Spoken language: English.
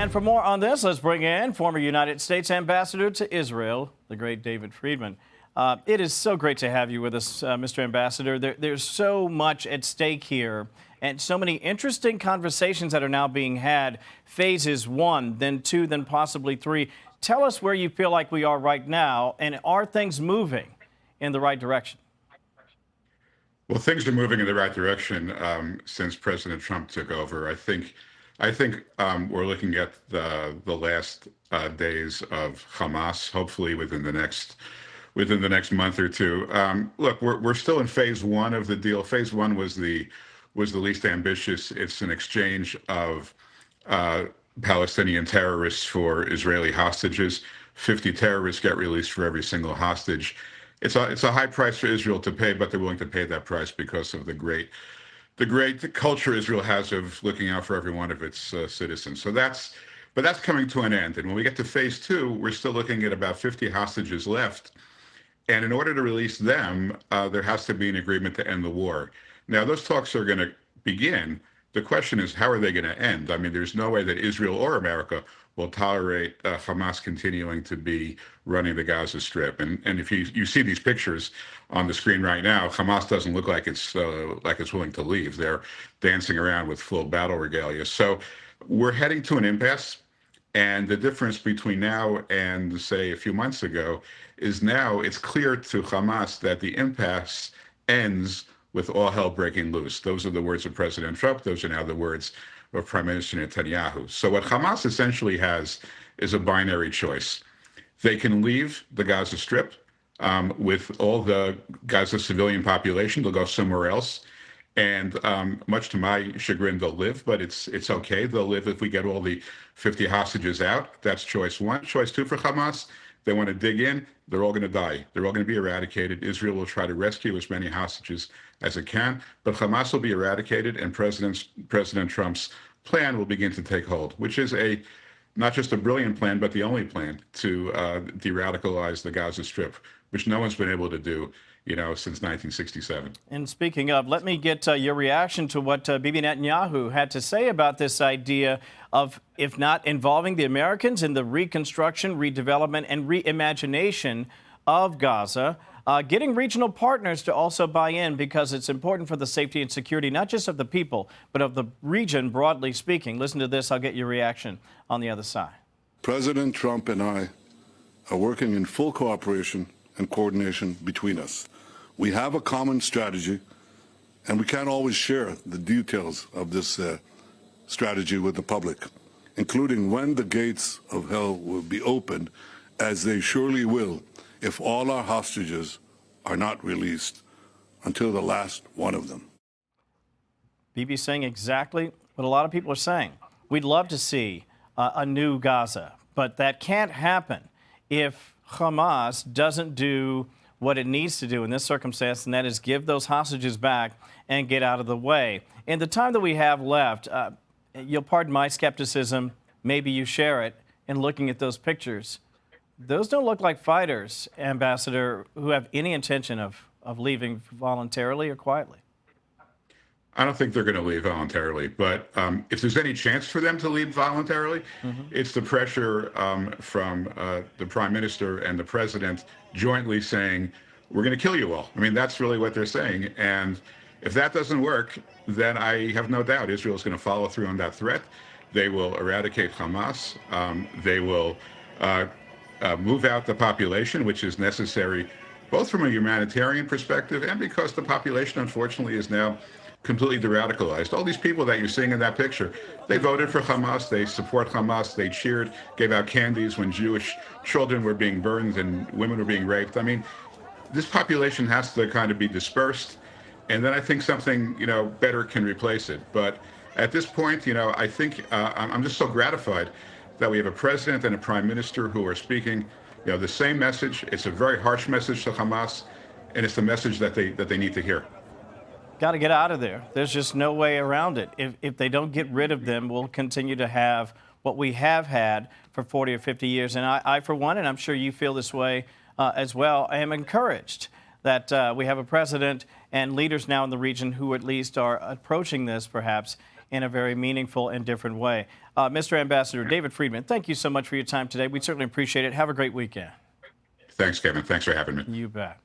And for more on this, let's bring in former United States Ambassador to Israel, the great David Friedman. It is so great to have you with us, Mr. Ambassador. There's so much at stake here and so many interesting conversations that are now being had. Phases 1, then 2, then possibly 3. Tell us where you feel like we are right now, and are things moving in the right direction? Well, things are moving in the right direction since President Trump took over. I think we're looking at the last days of Hamas, hopefully within the next month or two. Look, we're still in phase 1 of the deal. Phase 1 was the least ambitious. It's an exchange of Palestinian terrorists for Israeli hostages. 50 terrorists get released for every single hostage. It's a high price for Israel to pay, but they're willing to pay that price because of the great culture Israel has of looking out for every one of its citizens. But that's coming to an end. And when we get to phase 2, we're still looking at about 50 hostages left. And in order to release them, there has to be an agreement to end the war. Now, those talks are going to begin. The question is, how are they going to end? I mean, there's no way that Israel or America will tolerate Hamas continuing to be running the Gaza Strip. And if you see these pictures on the screen right now, Hamas doesn't look like it's willing to leave. They're dancing around with full battle regalia. So we're heading to an impasse. And the difference between now and, say, a few months ago is now it's clear to Hamas that the impasse ends with all hell breaking loose. Those are the words of President Trump. Those are now the words of Prime Minister Netanyahu. So what Hamas essentially has is a binary choice. They can leave the Gaza Strip with all the Gaza civilian population. They'll go somewhere else. And much to my chagrin, they'll live, but it's okay. They'll live if we get all the 50 hostages out. That's choice 1. Choice 2 for Hamas, they want to dig in. They're all going to die. They're all going to be eradicated. Israel will try to rescue as many hostages as it can, but Hamas will be eradicated, and President Trump's plan will begin to take hold, which is not just a brilliant plan, but the only plan to de-radicalize the Gaza Strip, which no one's been able to do, since 1967. And speaking of, let me get your reaction to what Bibi Netanyahu had to say about this idea of, if not involving the Americans in the reconstruction, redevelopment, and reimagination of Gaza, getting regional partners to also buy in, because it's important for the safety and security, not just of the people, but of the region, broadly speaking. Listen to this. I'll get your reaction on the other side. President Trump and I are working in full cooperation and coordination between us. We have a common strategy, and we can't always share the details of this strategy with the public, including when the gates of hell will be opened, as they surely will if all our hostages are not released until the last one of them. Bibi saying exactly what a lot of people are saying. We'd love to see a new Gaza, but that can't happen if Hamas doesn't do what it needs to do in this circumstance, and that is give those hostages back and get out of the way. In the time that we have left, you'll pardon my skepticism, maybe you share it, in looking at those pictures. Those don't look like fighters, Ambassador, who have any intention of leaving voluntarily or quietly. I don't think they're going to leave voluntarily, but if there's any chance for them to leave voluntarily, it's the pressure from the Prime Minister and the President jointly saying, we're going to kill you all. I mean, that's really what they're saying. And if that doesn't work, then I have no doubt Israel is going to follow through on that threat. They will eradicate Hamas. They will move out the population, which is necessary both from a humanitarian perspective and because the population, unfortunately, is now completely de-radicalized. All these people that you're seeing in that picture, they voted for Hamas, they support Hamas, they cheered, gave out candies when Jewish children were being burned and women were being raped. I mean, this population has to kind of be dispersed, and then I think something, better can replace it. But at this point, I think I'm just so gratified that we have a president and a prime minister who are speaking, the same message. It's a very harsh message to Hamas, and it's the message that they need to hear. Got to get out of there. There's just no way around it. If they don't get rid of them, we'll continue to have what we have had for 40 or 50 years. And I for one, and I'm sure you feel this way as well, I am encouraged that we have a president and leaders now in the region who at least are approaching this perhaps in a very meaningful and different way. Mr. Ambassador David Friedman, thank you so much for your time today. We certainly appreciate it. Have a great weekend. Thanks, Kevin. Thanks for having me. You bet.